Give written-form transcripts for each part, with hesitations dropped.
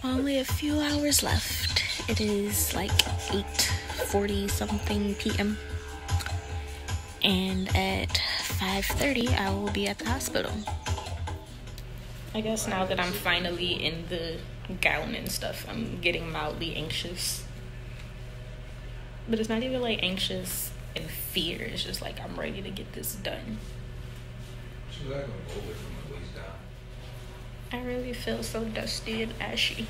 Only a few hours left. It is like 8:40 something p.m. and at 5:30 I will be at the hospital. I guess now that I'm finally in the gown and stuff, I'm getting mildly anxious. But it's not even like anxious and fear. It's just like I'm ready to get this done. She's not gonna go with from the waist down. I really feel so dusty and ashy.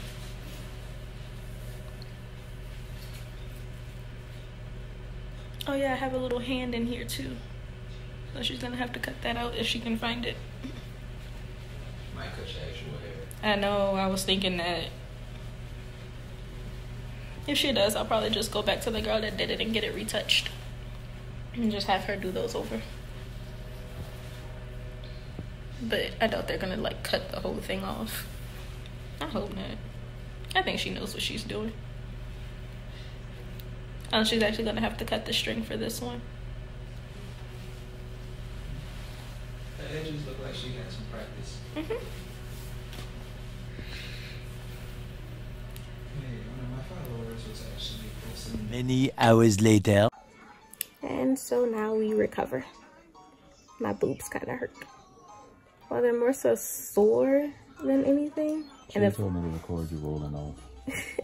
Oh yeah, I have a little hand in here too. So she's gonna have to cut that out if she can find it. Might cut your actual hair. I know, I was thinking that. If she does, I'll probably just go back to the girl that did it and get it retouched. And just have her do those over. But I doubt they're gonna like cut the whole thing off. I hope not. I think she knows what she's doing. She's actually gonna have to cut the string for this one. The edges look like she got some practice. Mm-hmm. Hey, one of my followers was actually posting. Many hours later. And so now we recover. My boobs kind of hurt. Well, they're more so sore than anything. She told me to record you rolling off.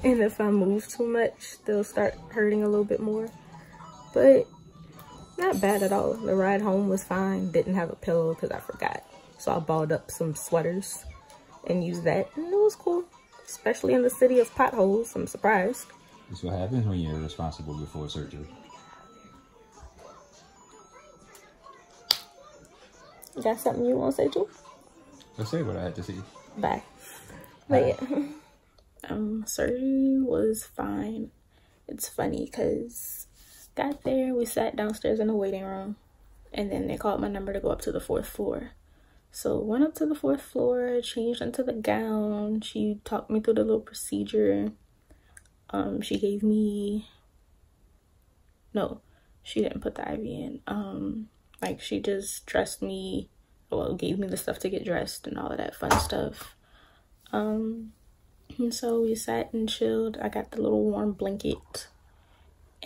And if I move too much, they'll start hurting a little bit more. But not bad at all. The ride home was fine. Didn't have a pillow because I forgot. So I balled up some sweaters and used that. And it was cool. Especially in the city of potholes. I'm surprised. That's what happens when you're responsible before surgery. You got something you want to say too? Let's say what I had to say. Bye. But yeah. Surgery was fine. It's funny because got there, we sat downstairs in the waiting room, and then they called my number to go up to the 4th floor. So went up to the 4th floor, changed into the gown. She talked me through the little procedure. She gave me, no, she didn't put the IV in. Like she just dressed me, well, gave me the stuff to get dressed and all of that fun stuff. And so we sat and chilled. I got the little warm blanket.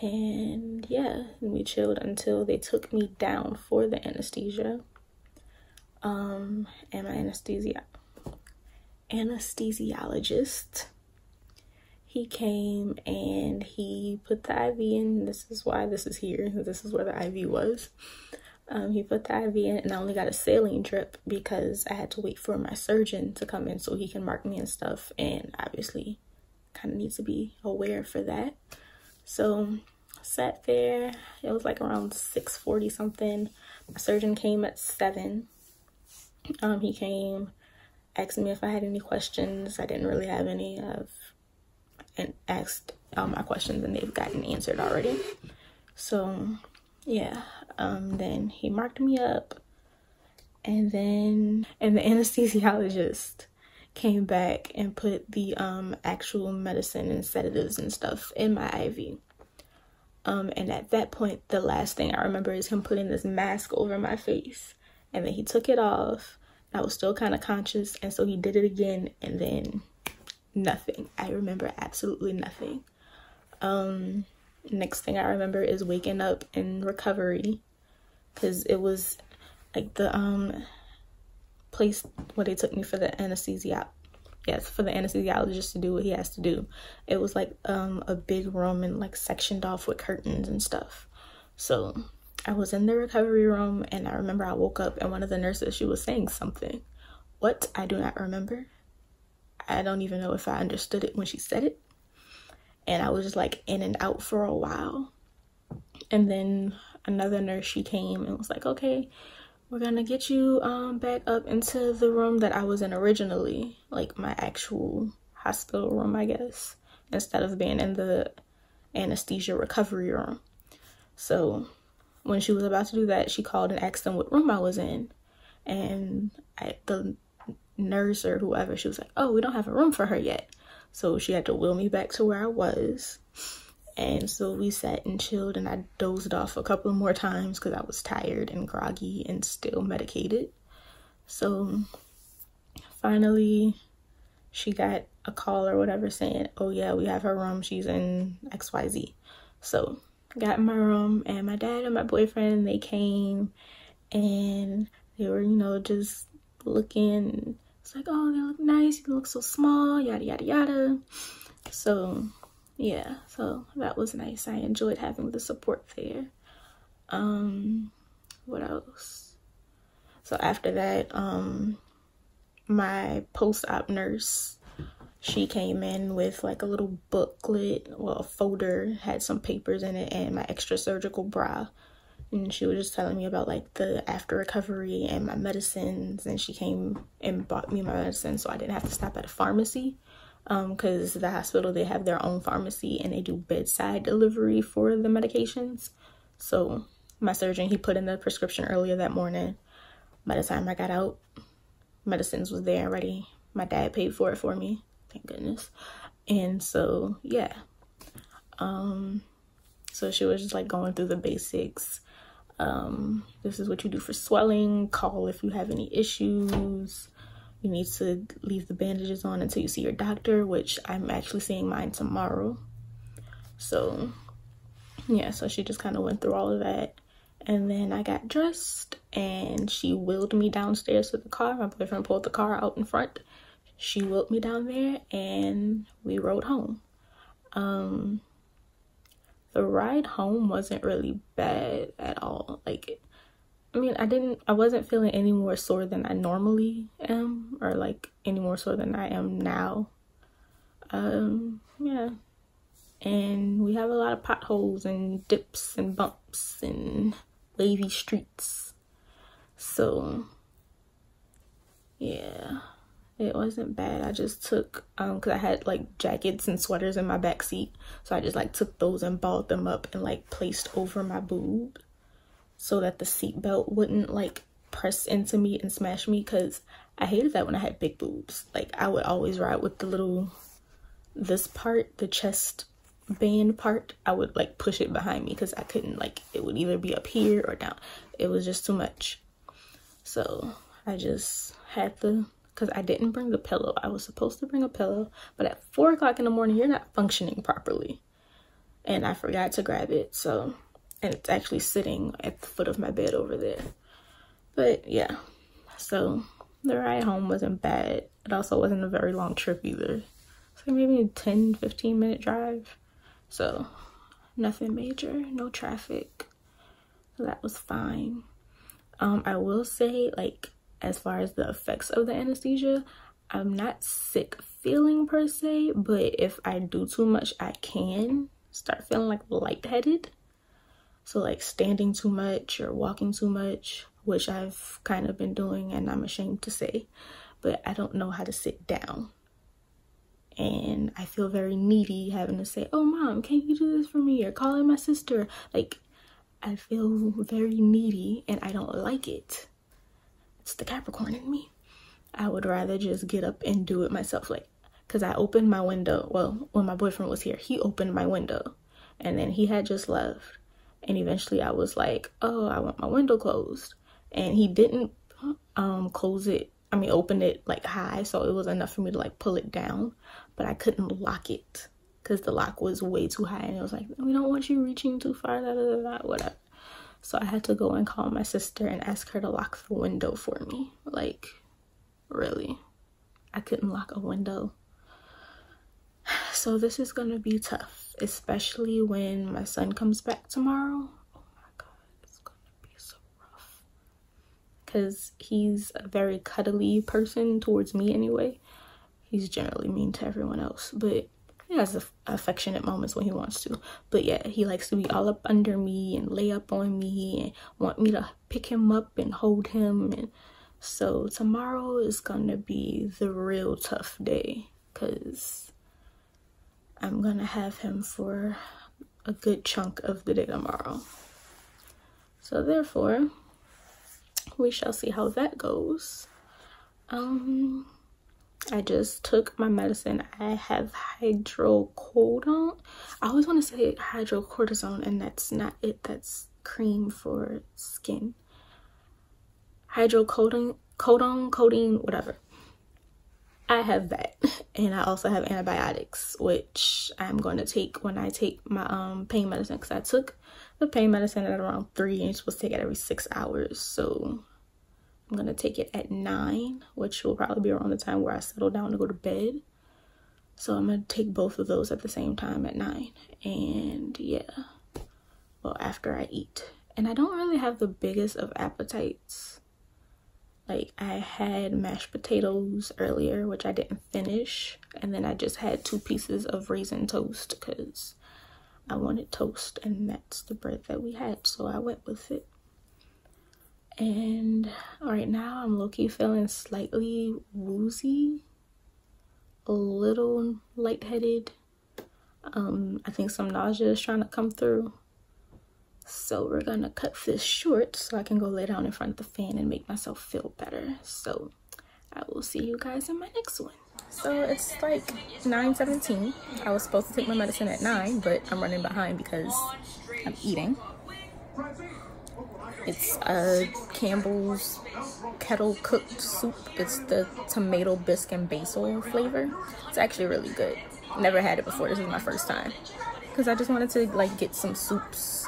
And yeah, we chilled until they took me down for the anesthesia. And my anesthesiologist, he came and he put the IV in. This is why this is here. This is where the IV was. He put the IV in, and I only got a saline drip because I had to wait for my surgeon to come in so he can mark me and stuff, and obviously kind of need to be aware for that. So sat there. It was like around 6:40 something. My surgeon came at 7. He came, asked me if I had any questions. I didn't really have any. And asked all my questions, and they've gotten answered already. So yeah, then he marked me up, and the anesthesiologist came back and put the actual medicine and sedatives and stuff in my IV. And at that point, the last thing I remember is him putting this mask over my face, and then he took it off. I was still kind of conscious, and so he did it again, and then nothing. I remember absolutely nothing. Next thing I remember is waking up in recovery, because it was like the place where they took me for the anesthesia. Yes, for the anesthesiologist to do what he has to do. It was like a big room and like sectioned off with curtains and stuff. So I was in the recovery room, and I remember I woke up and one of the nurses, she was saying something. What? I do not remember. I don't even know if I understood it when she said it. And I was just like in and out for a while. And then another nurse, she came and was like, okay, we're gonna get you back up into the room that I was in originally, like my actual hospital room, I guess, instead of being in the anesthesia recovery room. So when she was about to do that, she called and asked them what room I was in. And the nurse or whoever, she was like, oh, we don't have a room for her yet. So she had to wheel me back to where I was. And so we sat and chilled, and I dozed off a couple more times because I was tired and groggy and still medicated. So finally, she got a call or whatever saying, oh yeah, we have her room. She's in XYZ. So I got in my room, and my dad and my boyfriend, they came, and they were, you know, just looking. It's like, oh, they look nice. You look so small, yada, yada, yada. So yeah, so that was nice. I enjoyed having the support there. What else? So after that, my post-op nurse, she came in with like a little booklet, well, a folder, had some papers in it, and my extra surgical bra. And she was just telling me about like the after recovery and my medicines, and she came and bought me my medicine so I didn't have to stop at a pharmacy. Because the hospital, they have their own pharmacy and they do bedside delivery for the medications. So my surgeon, he put in the prescription earlier that morning. By the time I got out, medicines was there and ready. My dad paid for it for me, thank goodness. And so yeah, so she was just like going through the basics. This is what you do for swelling. Call if you have any issues. You need to leave the bandages on until you see your doctor, which I'm actually seeing mine tomorrow. So yeah, so she just kind of went through all of that. And then I got dressed, and she wheeled me downstairs to the car. My boyfriend pulled the car out in front. She wheeled me down there, and we rode home. The ride home wasn't really bad at all. Like, I mean, I wasn't feeling any more sore than I normally am, or like any more sore than I am now. Yeah. And we have a lot of potholes and dips and bumps and wavy streets. So yeah, it wasn't bad. I just took, cause I had like jackets and sweaters in my back seat. So I just like took those and balled them up and like placed over my boob, so that the seatbelt wouldn't like press into me and smash me, because I hated that when I had big boobs. Like, I would always ride with the little, this part, the chest band part, I would like push it behind me because I couldn't, like, it would either be up here or down. It was just too much. So I just had to, because I didn't bring the pillow. I was supposed to bring a pillow, but at 4 o'clock in the morning, you're not functioning properly. And I forgot to grab it, so, and it's actually sitting at the foot of my bed over there. But yeah, so the ride home wasn't bad. It also wasn't a very long trip either. It's like maybe a 10-15 minute drive. So nothing major, no traffic. So that was fine. I will say, like, as far as the effects of the anesthesia, I'm not sick feeling per se, but if I do too much, I can start feeling like lightheaded. So like standing too much or walking too much, which I've kind of been doing, and I'm ashamed to say, but I don't know how to sit down. And I feel very needy having to say, oh mom, can you do this for me? Or calling my sister. Like, I feel very needy and I don't like it. It's the Capricorn in me. I would rather just get up and do it myself. Like, because I opened my window. Well, when my boyfriend was here, he opened my window, and then he had just left. And eventually I was like, oh, I want my window closed. And he didn't close it. I mean, open it like high, so it was enough for me to like pull it down. But I couldn't lock it because the lock was way too high. And it was like, we don't want you reaching too far, whatever. So I had to go and call my sister and ask her to lock the window for me. Like, really? I couldn't lock a window. So this is gonna be tough, especially when my son comes back tomorrow. Oh my god, it's gonna be so rough. Because he's a very cuddly person towards me anyway. He's generally mean to everyone else, but he has affectionate moments when he wants to. But yeah, he likes to be all up under me and lay up on me and want me to pick him up and hold him. And so tomorrow is gonna be the real tough day, because I'm gonna have him for a good chunk of the day tomorrow. So therefore, we shall see how that goes. I just took my medicine. I have hydrocodone. I always want to say hydrocortisone, and that's not it. That's cream for skin. Hydrocodone, codeine, whatever. I have that, and I also have antibiotics, which I'm going to take when I take my pain medicine, because I took the pain medicine at around 3, and you're supposed to take it every 6 hours. So I'm going to take it at 9, which will probably be around the time where I settle down to go to bed. So I'm going to take both of those at the same time at 9. And yeah, well, after I eat. And I don't really have the biggest of appetites. Like, I had mashed potatoes earlier, which I didn't finish. And then I just had 2 pieces of raisin toast because I wanted toast, and that's the bread that we had. So I went with it. And right now I'm low-key feeling slightly woozy, a little lightheaded. I think some nausea is trying to come through. So we're gonna cut this short so I can go lay down in front of the fan and make myself feel better. So I will see you guys in my next one. So it's like 9:17. I was supposed to take my medicine at 9, but I'm running behind because I'm eating. It's Campbell's kettle cooked soup. It's the tomato bisque and basil flavor. It's actually really good. Never had it before. This is my first time, because I just wanted to like get some soups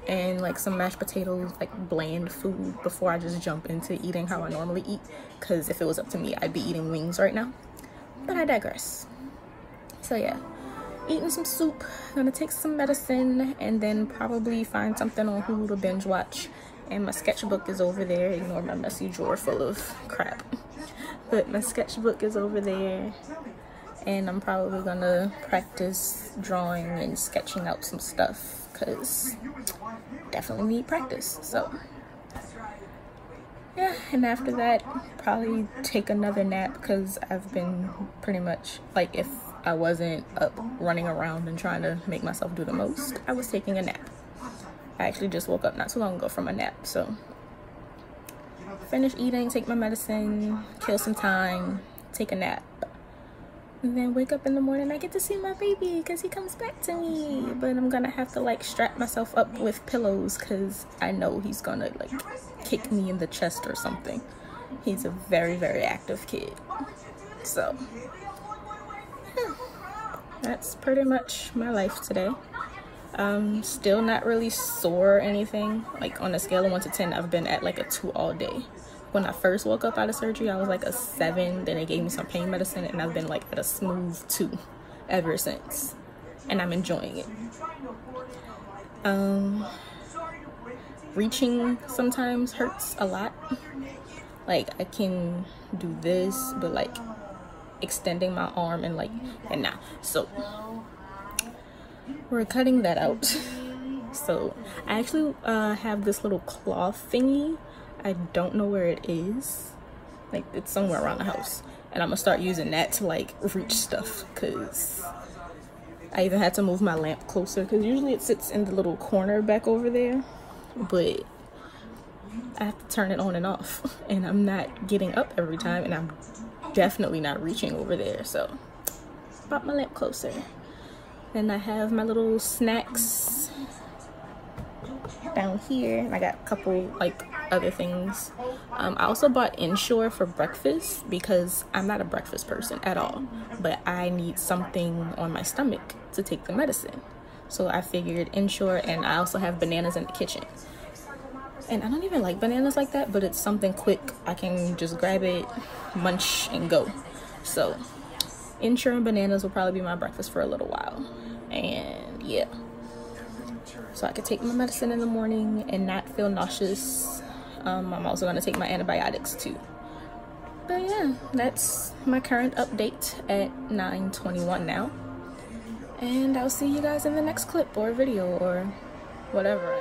and like some mashed potatoes, like bland food, before I just jump into eating how I normally eat. Because if it was up to me, I'd be eating wings right now. But I digress. So yeah, eating some soup, gonna take some medicine, and then probably find something on Hulu to binge watch. And my sketchbook is over there. Ignore my messy drawer full of crap. But my sketchbook is over there. And I'm probably gonna practice drawing and sketching out some stuff, because definitely need practice. So yeah, and after that, probably take another nap, because I've been pretty much, like, if I wasn't up running around and trying to make myself do the most, I was taking a nap. I actually just woke up not too long ago from a nap. So finish eating, take my medicine, kill some time, take a nap, and then wake up in the morning. I get to see my baby because he comes back to me. But I'm gonna have to like strap myself up with pillows, because I know he's gonna like kick me in the chest or something. He's a very, very active kid. So yeah, that's pretty much my life today. Still not really sore or anything. Like, on a scale of 1 to 10, I've been at like a 2 all day. When I first woke up out of surgery, I was like a 7. Then they gave me some pain medicine, and I've been like at a smooth 2 ever since. And I'm enjoying it. Reaching sometimes hurts a lot. Like, I can do this, but like extending my arm and nah. So we're cutting that out. So I actually have this little cloth thingy. I don't know where it is. Like, it's somewhere around the house, and I'm gonna start using that to like reach stuff, because I even had to move my lamp closer, because usually it sits in the little corner back over there, but I have to turn it on and off, and I'm not getting up every time, and I'm definitely not reaching over there. So brought my lamp closer. Then I have my little snacks down here. I got a couple like other things. I also bought Ensure for breakfast, because I'm not a breakfast person at all, but I need something on my stomach to take the medicine. So I figured Ensure, and I also have bananas in the kitchen. And I don't even like bananas like that, but it's something quick. I can just grab it, munch, and go. So Ensure and bananas will probably be my breakfast for a little while. And yeah, so I could take my medicine in the morning and not feel nauseous. I'm also going to take my antibiotics too. But yeah, that's my current update at 9:21 now. And I'll see you guys in the next clip or video or whatever.